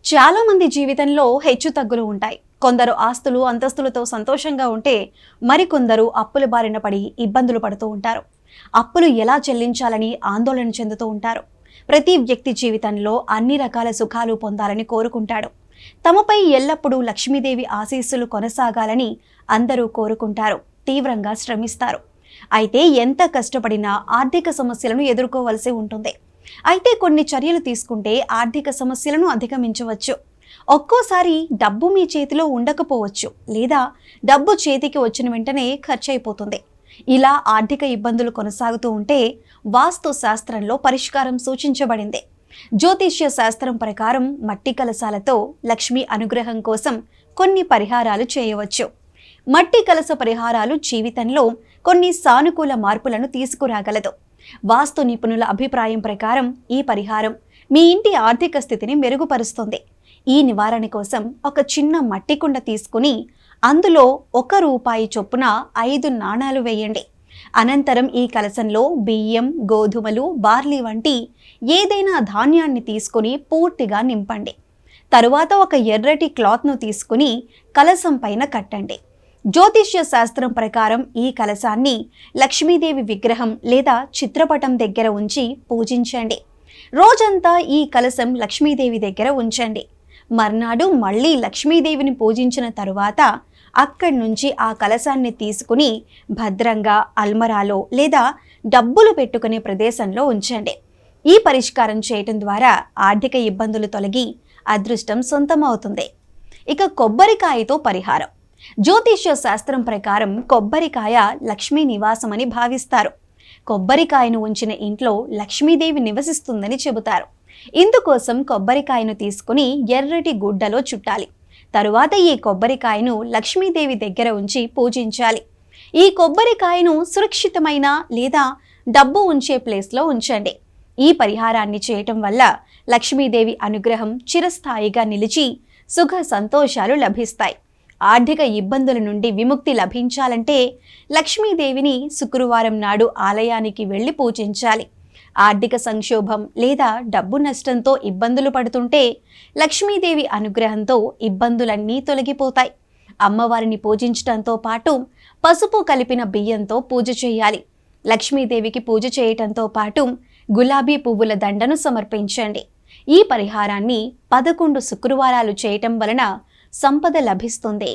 చాలా మంది జీవితంలో హెచ్చుతగ్గులు ఉంటాయి. కొందరు ఆస్తులు అంతస్తులతో సంతోషంగా ఉంటే మరికొందరు అప్పుల బారిన పడి ఇబ్బందులు పడుతూ ఉంటారు. అప్పులు ఎలా చెల్లించాలని ఆందోళన చెందుతూ ఉంటారు. ప్రతి వ్యక్తి జీవితంలో అన్ని రకాల సుఖాలు పొందాలని కోరుకుంటాడు. తమపై ఎల్లప్పుడూ లక్ష్మీదేవి ఆశీస్సులు కొనసాగాలని అందరూ కోరుకుంటారు. తీవ్రంగా శ్రమిస్తారు. అయితే ఎంత కష్టపడినా ఆర్థిక సమస్యలను ఎదుర్కోవలసి ఉంటుంది. అయితే కొన్ని చర్యలు తీసుకుంటే ఆర్థిక సమస్యలను అధిగమించవచ్చు. ఒక్కోసారి డబ్బు మీ చేతిలో ఉండకపోవచ్చు, లేదా డబ్బు చేతికి వచ్చిన వెంటనే ఖర్చు అయిపోతుంది. ఇలా ఆర్థిక ఇబ్బందులు కొనసాగుతూ ఉంటే వాస్తు శాస్త్రంలో పరిష్కారం సూచించబడింది. జ్యోతిష్య శాస్త్రం ప్రకారం మట్టి కలశాలతో లక్ష్మీ అనుగ్రహం కోసం కొన్ని పరిహారాలు చేయవచ్చు. మట్టి కలశ పరిహారాలు జీవితంలో కొన్ని సానుకూల మార్పులను తీసుకురాగలదు. వాస్తు నిపుణుల అభిప్రాయం ప్రకారం ఈ పరిహారం మీ ఇంటి ఆర్థిక స్థితిని మెరుగుపరుస్తుంది. ఈ నివారణ కోసం ఒక చిన్న మట్టి కుండ తీసుకుని అందులో ₹1 చొప్పున 5 నాణాలు వేయండి. అనంతరం ఈ కలశంలో బియ్యం, గోధుమలు, బార్లీ వంటి ఏదైనా ధాన్యాన్ని తీసుకుని పూర్తిగా నింపండి. తరువాత ఒక ఎర్రటి క్లాత్ను తీసుకుని కలశం పైన కట్టండి. జ్యోతిష్య శాస్త్రం ప్రకారం ఈ కలశాన్ని లక్ష్మీదేవి విగ్రహం లేదా చిత్రపటం దగ్గర ఉంచి పూజించండి. రోజంతా ఈ కలశం లక్ష్మీదేవి దగ్గర ఉంచండి. మర్నాడు మళ్ళీ లక్ష్మీదేవిని పూజించిన తరువాత అక్కడి నుంచి ఆ కలశాన్ని తీసుకుని భద్రంగా అల్మరాలో లేదా డబ్బులు పెట్టుకునే ప్రదేశంలో ఉంచండి. ఈ పరిష్కారం చేయటం ద్వారా ఆర్థిక ఇబ్బందులు తొలగి అదృష్టం సొంతమవుతుంది. ఇక కొబ్బరికాయతో పరిహారం. జ్యోతిష్య శాస్త్రం ప్రకారం కొబ్బరికాయ లక్ష్మీ నివాసమని భావిస్తారు. కొబ్బరికాయను ఉంచిన ఇంట్లో లక్ష్మీదేవి నివసిస్తుందని చెబుతారు. ఇందుకోసం కొబ్బరికాయను తీసుకుని ఎర్రటి గుడ్డలో చుట్టాలి. తరువాత ఈ కొబ్బరికాయను లక్ష్మీదేవి దగ్గర ఉంచి పూజించాలి. ఈ కొబ్బరికాయను సురక్షితమైన లేదా డబ్బు ఉంచే ప్లేస్లో ఉంచండి. ఈ పరిహారాన్ని చేయటం వల్ల లక్ష్మీదేవి అనుగ్రహం చిరస్థాయిగా నిలిచి సుఖ సంతోషాలు లభిస్తాయి. ఆర్థిక ఇబ్బందుల నుండి విముక్తి లభించాలంటే లక్ష్మీదేవిని శుక్రవారం నాడు ఆలయానికి వెళ్ళి పూజించాలి. ఆర్థిక సంక్షోభం లేదా డబ్బు నష్టంతో ఇబ్బందులు పడుతుంటే లక్ష్మీదేవి అనుగ్రహంతో ఇబ్బందులన్నీ తొలగిపోతాయి. అమ్మవారిని పూజించడంతో పాటు పసుపు కలిపిన బియ్యంతో పూజ చేయాలి. లక్ష్మీదేవికి పూజ చేయటంతో పాటు గులాబీ పువ్వుల దండను సమర్పించండి. ఈ పరిహారాన్ని 11 శుక్రవారాలు చేయటం వలన సంపద లభిస్తుంది.